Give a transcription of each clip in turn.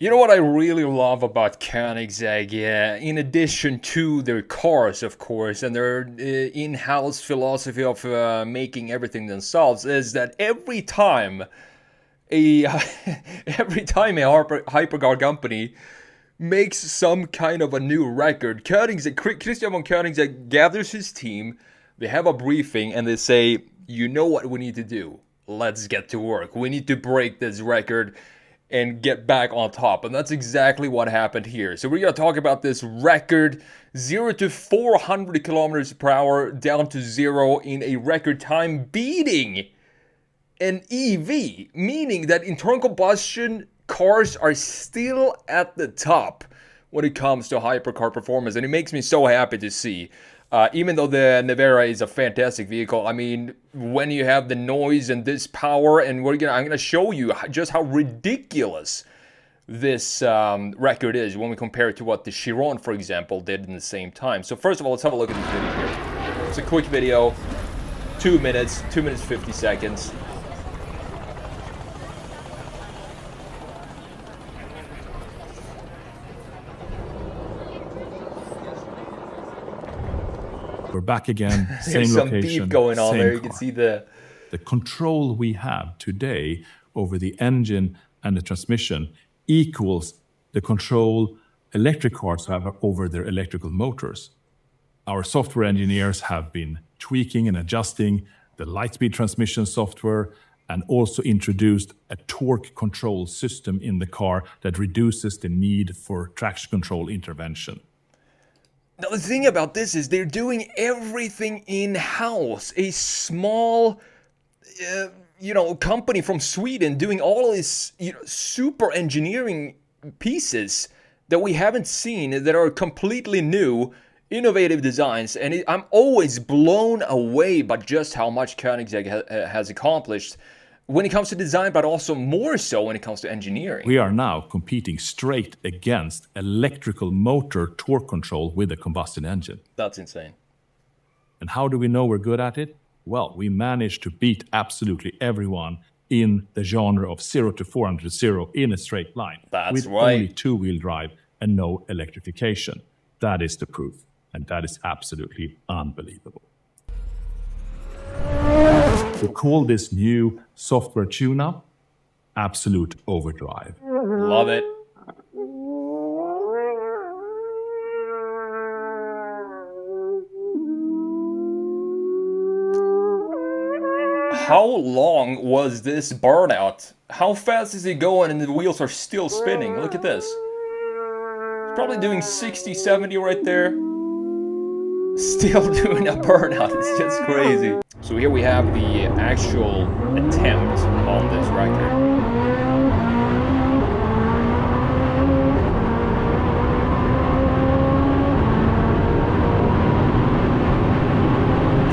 You know what I really love about Koenigsegg, yeah, in addition to their cars, of course, and their in-house philosophy of making everything themselves, is that every time a every time a hypercar company makes some kind of a new record, Christian von Koenigsegg gathers his team, they have a briefing, and they say, you know what we need to do? Let's get to work. We need to break this record and get back on top. And that's exactly what happened here. So we're going to talk about this record 0 to 400 kilometers per hour down to 0 in a record time, beating an EV, meaning that internal combustion cars are still at the top when it comes to hypercar performance. And it makes me so happy to see. Even though the Nevera is a fantastic vehicle, I mean, when you have the noise and this power, and I'm gonna show you just how ridiculous this record is when we compare it to what the Chiron, for example, did in the same time. So first of all, let's have a look at this video here. It's a quick video, 2 minutes, 2 minutes 50 seconds. We're back again, same There's some location, beef going on same there. You car. can see the control we have today over the engine and the transmission equals the control electric cars have over their electrical motors. Our software engineers have been tweaking and adjusting the Lightspeed transmission software and also introduced a torque control system in the car that reduces the need for traction control intervention. Now, the thing about this is they're doing everything in-house. A small, company from Sweden doing all these, super engineering pieces that we haven't seen that are completely new, innovative designs. And I'm always blown away by just how much Koenigsegg has accomplished when it comes to design, but also more so when it comes to engineering. We are now competing straight against electrical motor torque control with a combustion engine. That's insane. And how do we know we're good at it? Well, we managed to beat absolutely everyone in the genre of 0 to 400 to 0 in a straight line. That's with right. Only two-wheel drive and no electrification. That is the proof. And that is absolutely unbelievable. We call this new software tune-up Absolute Overdrive. Love it. How long was this burnout? How fast is it going and the wheels are still spinning? Look at this. It's probably doing 60, 70 right there. Still doing a burnout. It's just crazy. So here we have the actual attempt on this record.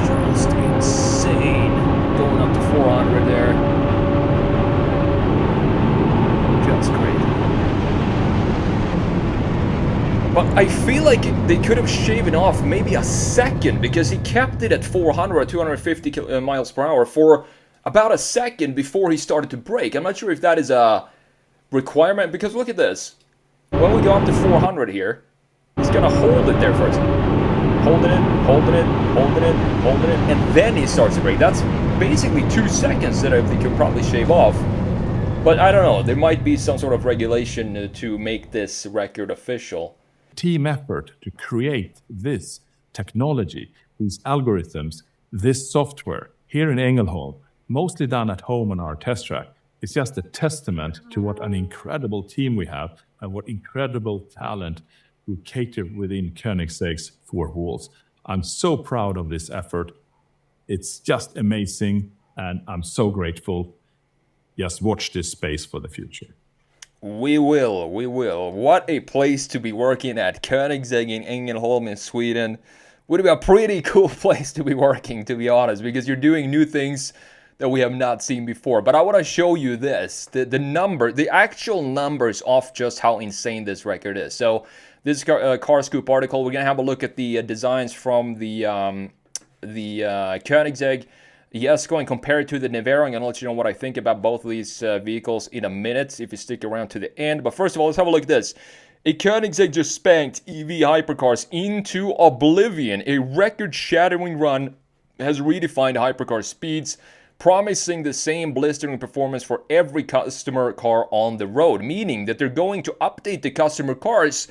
Just insane. Going up to 400 there. Just crazy. But I feel like they could have shaven off maybe a second, because he kept it at 400 or 250 miles per hour for about a second before he started to brake. I'm not sure if that is a requirement, because look at this. When we go up to 400 here, he's gonna hold it there first. Holding it, holding it, holding it, holding it, and then he starts to brake. That's basically 2 seconds that they could probably shave off. But I don't know, there might be some sort of regulation to make this record official. Team effort to create this technology, these algorithms, this software here in Ängelholm, mostly done at home on our test track. It's just a testament to what an incredible team we have and what incredible talent we cater within Koenigsegg's four walls. I'm so proud of this effort. It's just amazing, and I'm so grateful. Just watch this space for the future. We will, we will. What a place to be working at. Koenigsegg in Ängelholm in Sweden. Would be a pretty cool place to be working, to be honest, because you're doing new things that we have not seen before. But I want to show you this, the actual numbers of just how insane this record is. So this Car Scoop article, we're going to have a look at the designs from the Koenigsegg. Jesko and compare it to the Nevera. I'm going to let you know what I think about both of these vehicles in a minute if you stick around to the end. But first of all, let's have a look at this. A Koenigsegg just spanked EV hypercars into oblivion. A record-shattering run has redefined hypercar speeds, promising the same blistering performance for every customer car on the road, meaning that they're going to update the customer cars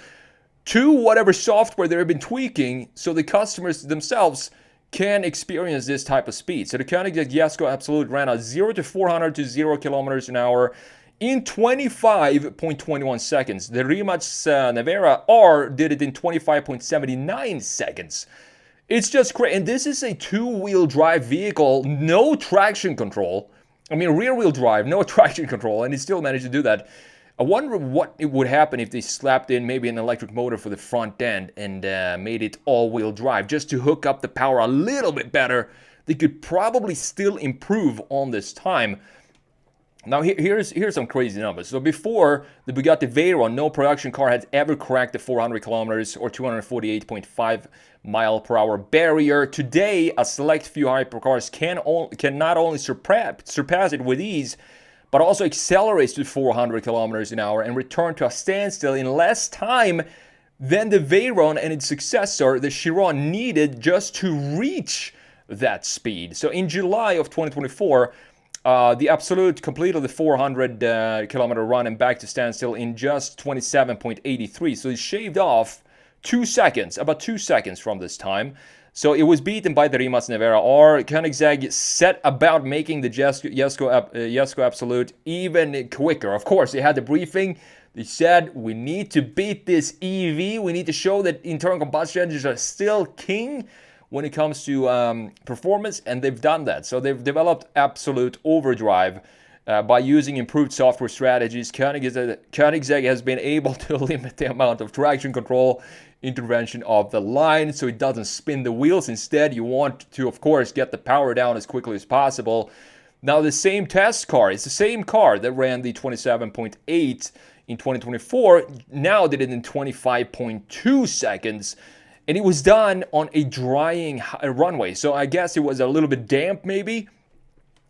to whatever software they've been tweaking so the customers themselves can experience this type of speed. So the Koenigsegg Jesko Absolute ran a 0 to 400 to 0 kilometers an hour in 25.21 seconds. The Rimac Nevera R did it in 25.79 seconds. It's just crazy. And this is a two-wheel drive vehicle, no traction control. I mean, rear-wheel drive, no traction control, and it still managed to do that. I wonder what it would happen if they slapped in maybe an electric motor for the front end and made it all-wheel drive just to hook up the power a little bit better. They could probably still improve on this time. Now here's some crazy numbers. So before the Bugatti Veyron, no production car had ever cracked the 400 kilometers or 248.5 mile per hour barrier. Today, a select few hypercars can not only surpass it with ease, but also accelerates to 400 kilometers an hour and return to a standstill in less time than the Veyron and its successor, the Chiron, needed just to reach that speed. So in July of 2024, the Absolute completed the 400 kilometer run and back to standstill in just 27.83. So it shaved off 2 seconds, about 2 seconds from this time. So it was beaten by the Rimac Nevera R. Koenigsegg set about making the Jesko Absolute even quicker. Of course, they had the briefing. They said, we need to beat this EV. We need to show that internal combustion engines are still king when it comes to performance, and they've done that. So they've developed Absolute Overdrive by using improved software strategies. Koenigsegg has been able to limit the amount of traction control intervention of the line so it doesn't spin the wheels. Instead, you want to, of course, get the power down as quickly as possible. Now, the same test car, it's the same car that ran the 27.8 in 2024, now did it in 25.2 seconds. And it was done on a drying runway. So I guess it was a little bit damp, maybe.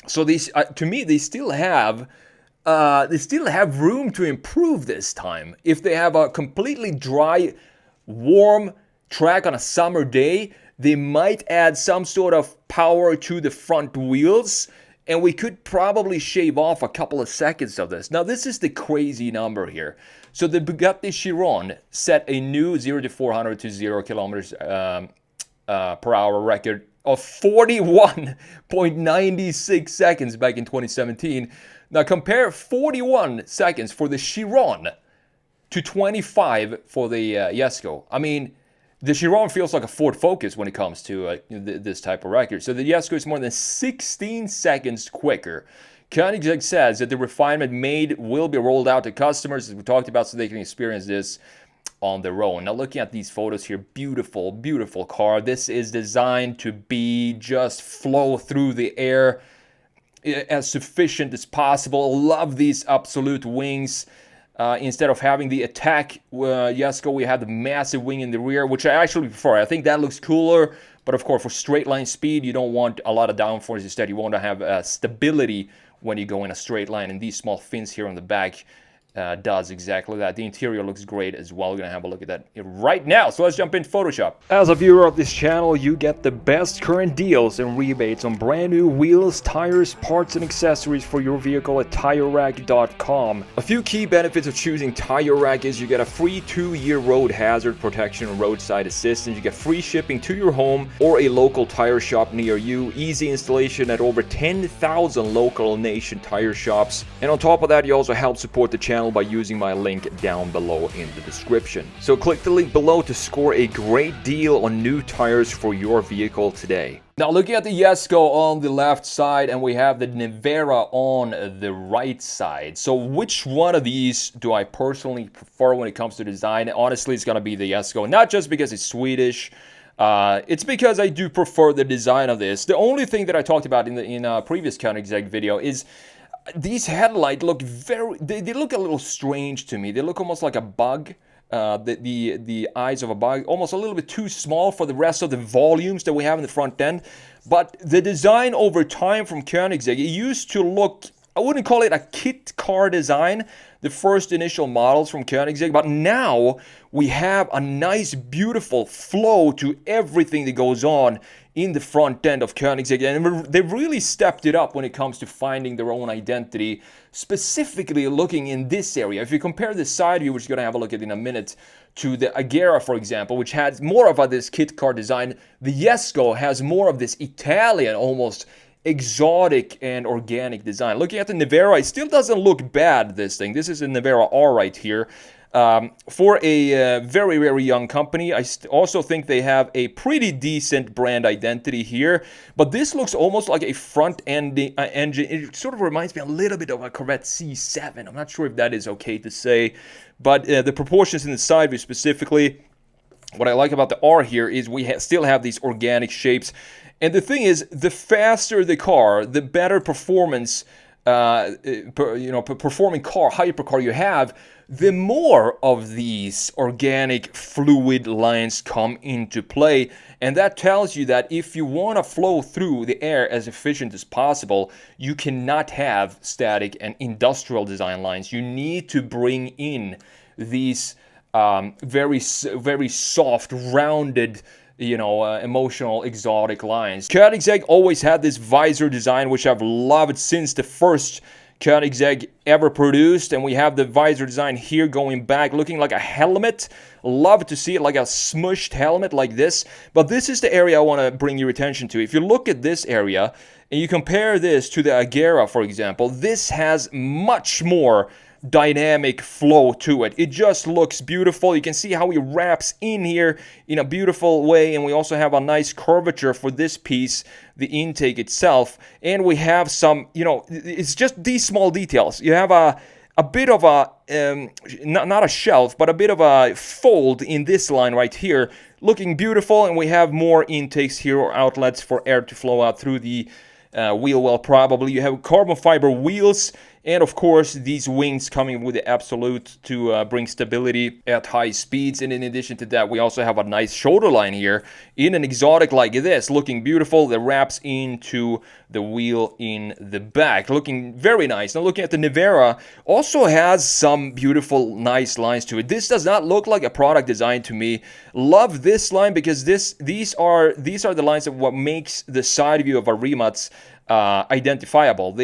So these, to me, they still have room to improve this time. If they have a completely dry, warm track on a summer day, they might add some sort of power to the front wheels, and we could probably shave off a couple of seconds of this. Now, this is the crazy number here. So the Bugatti Chiron set a new 0 to 400 to 0 kilometers per hour record of 41.96 seconds back in 2017. Now compare 41 seconds for the Chiron to 25 for the Jesko. I mean, the Chiron feels like a Ford Focus when it comes to this type of record. So the Jesko is more than 16 seconds quicker. Koenigsegg says that the refinement made will be rolled out to customers, as we talked about, so they can experience this on their own. Now, looking at these photos here, beautiful, beautiful car. This is designed to be just flow through the air as sufficient as possible. Love these Absolute wings. Instead of having the attack Jesko, we have the massive wing in the rear, which I actually prefer. I think that looks cooler, but of course for straight line speed, you don't want a lot of downforce. Instead, you want to have stability when you go in a straight line, and these small fins here on the back does exactly that. The interior looks great as well. We're going to have a look at that right now. So let's jump into Photoshop. As a viewer of this channel, you get the best current deals and rebates on brand new wheels, tires, parts, and accessories for your vehicle at TireRack.com. A few key benefits of choosing Tire Rack is you get a free 2-year road hazard protection and roadside assistance. You get free shipping to your home or a local tire shop near you. Easy installation at over 10,000 local nation tire shops. And on top of that, you also help support the channel by using my link down below in the description. So click the link below to score a great deal on new tires for your vehicle today. Now looking at the Jesko on the left side, and we have the Nevera on the right side. So which one of these do I personally prefer when it comes to design? Honestly, it's going to be the Jesko, not just because it's Swedish. It's because I do prefer the design of this. The only thing that I talked about in a previous Koenigsegg video is these headlights look they look a little strange to me. They look almost like a bug. the eyes of a bug, almost a little bit too small for the rest of the volumes that we have in the front end. But the design over time from Koenigsegg, it used to look, I wouldn't call it a kit car design, the first initial models from Koenigsegg, but now we have a nice, beautiful flow to everything that goes on in the front end of Koenigsegg, and they've really stepped it up when it comes to finding their own identity, specifically looking in this area. If you compare the side view, which we're going to have a look at in a minute, to the Agera, for example, which has more of this kit car design, the Jesko has more of this Italian, almost exotic and organic design. Looking at the Nevera, it still doesn't look bad, this thing. This is a Nevera R right here. For a very, very young company, I also think they have a pretty decent brand identity here. But this looks almost like a front-end engine. It sort of reminds me a little bit of a Corvette C7. I'm not sure if that is okay to say. But the proportions in the side view specifically, what I like about the R here is we still have these organic shapes. And the thing is, the faster the car, the better performance, performing car, hypercar you have, the more of these organic fluid lines come into play. And that tells you that if you want to flow through the air as efficient as possible, you cannot have static and industrial design lines. You need to bring in these very soft, rounded, emotional, exotic lines. Koenigsegg always had this visor design, which I've loved since the first Koenigsegg ever produced, and we have the visor design here going back, looking like a helmet. Love to see it like a smushed helmet like this, but this is the area I want to bring your attention to. If you look at this area, and you compare this to the Agera, for example, this has much more dynamic flow to it. It just looks beautiful. You can see how it wraps in here in a beautiful way, and we also have a nice curvature for this piece, the intake itself, and we have some, it's just these small details. You have a bit of a not a shelf, but a bit of a fold in this line right here, looking beautiful, and we have more intakes here, or outlets for air to flow out through the wheel well. Probably you have carbon fiber wheels, and of course these wings coming with the Absolute to bring stability at high speeds. And in addition to that, we also have a nice shoulder line here in an exotic like this, looking beautiful, that wraps into the wheel in the back, looking very nice. Now looking at the Nevera, also has some beautiful nice lines to it. This does not look like a product design to me. Love this line, because these are the lines of what makes the side view of a Rimac identifiable.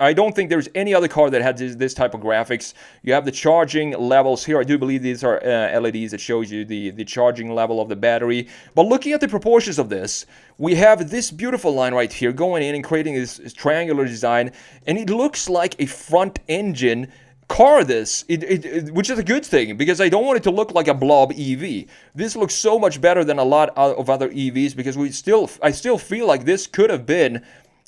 I don't think there's any other car that has this type of graphics. You have the charging levels here. I do believe these are LEDs that shows you the charging level of the battery. But looking at the proportions of this, we have this beautiful line right here going in and creating this triangular design, and it looks like a front engine car, which is a good thing, because I don't want it to look like a blob EV. This looks so much better than a lot of other EVs, because I still feel like this could have been,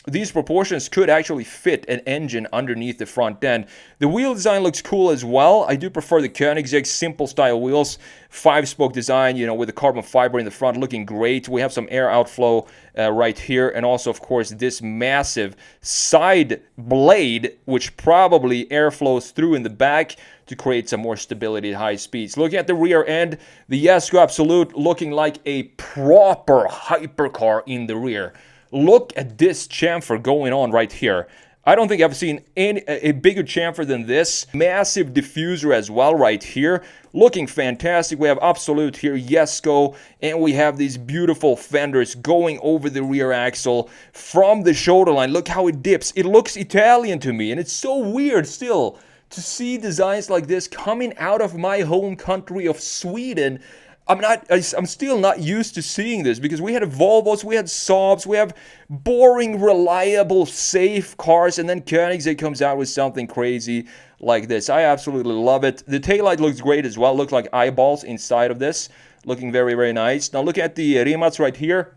these proportions could actually fit an engine underneath the front end. The wheel design looks cool as well. I do prefer the Koenigsegg simple style wheels, 5-spoke design, with the carbon fiber in the front, looking great. We have some air outflow right here, and also of course this massive side blade, which probably air flows through in the back to create some more stability at high speeds. Looking at the rear end, the Jesko Absolute looking like a proper hypercar in the rear. Look at this chamfer going on right here. I don't think I've seen a bigger chamfer than this. Massive diffuser as well right here. Looking fantastic. We have Absolute here, Jesko, and we have these beautiful fenders going over the rear axle from the shoulder line. Look how it dips. It looks Italian to me, and it's so weird still to see designs like this coming out of my home country of Sweden. I'm still not used to seeing this, because we had Volvos, we had Saabs, we have boring, reliable, safe cars, and then Koenigsegg comes out with something crazy like this. I absolutely love it. The taillight looks great as well. Looks like eyeballs inside of this. Looking very, very nice. Now look at the Rimac right here.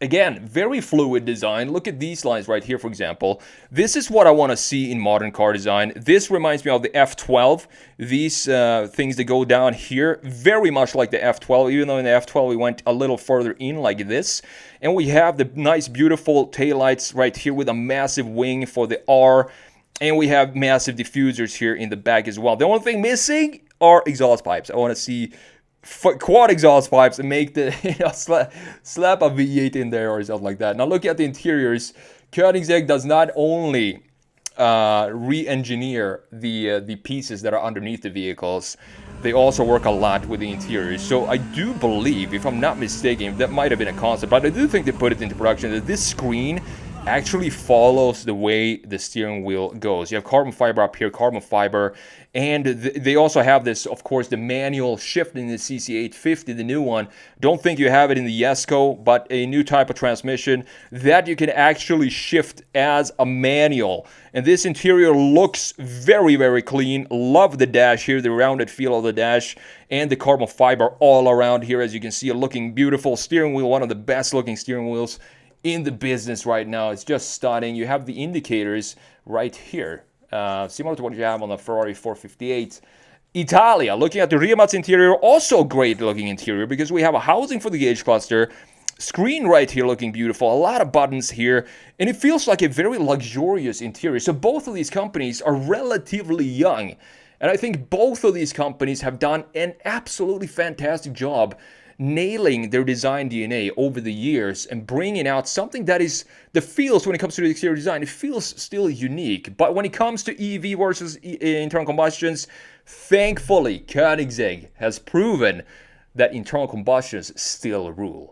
Again, very fluid design. Look at these lines right here, for example. This is what I want to see in modern car design. This reminds me of the F12. These things that go down here, very much like the F12, even though in the F12 we went a little further in like this. And we have the nice, beautiful taillights right here with a massive wing for the R. And we have massive diffusers here in the back as well. The only thing missing, are exhaust pipes. I want to see quad exhaust pipes and make the slap a V8 in there or something like that. Now look at the interiors. Koenigsegg does not only re-engineer the pieces that are underneath the vehicles, they also work a lot with the interiors. So I do believe, if I'm not mistaken, that might have been a concept, but I do think they put it into production, that this screen actually follows the way the steering wheel goes. You have carbon fiber up here, carbon fiber, and they also have this, of course, the manual shift in the CC850, the new one. Don't think you have it in the Jesko, but a new type of transmission that you can actually shift as a manual. And this interior looks very, very clean. Love the dash here, the rounded feel of the dash, and the carbon fiber all around here. As you can see, looking beautiful. Steering wheel, one of the best looking steering wheels in the business right now. It's just stunning. You have the indicators right here, similar to what you have on the Ferrari 458. Italia, looking at the rear mats interior, also great looking interior because we have a housing for the gauge cluster, screen right here looking beautiful, a lot of buttons here, and it feels like a very luxurious interior. So both of these companies are relatively young, and I think both of these companies have done an absolutely fantastic job nailing their design DNA over the years and bringing out something that is, the feels when it comes to the exterior design, it feels still unique. But when it comes to EV versus internal combustions, thankfully, Koenigsegg has proven that internal combustions still rule.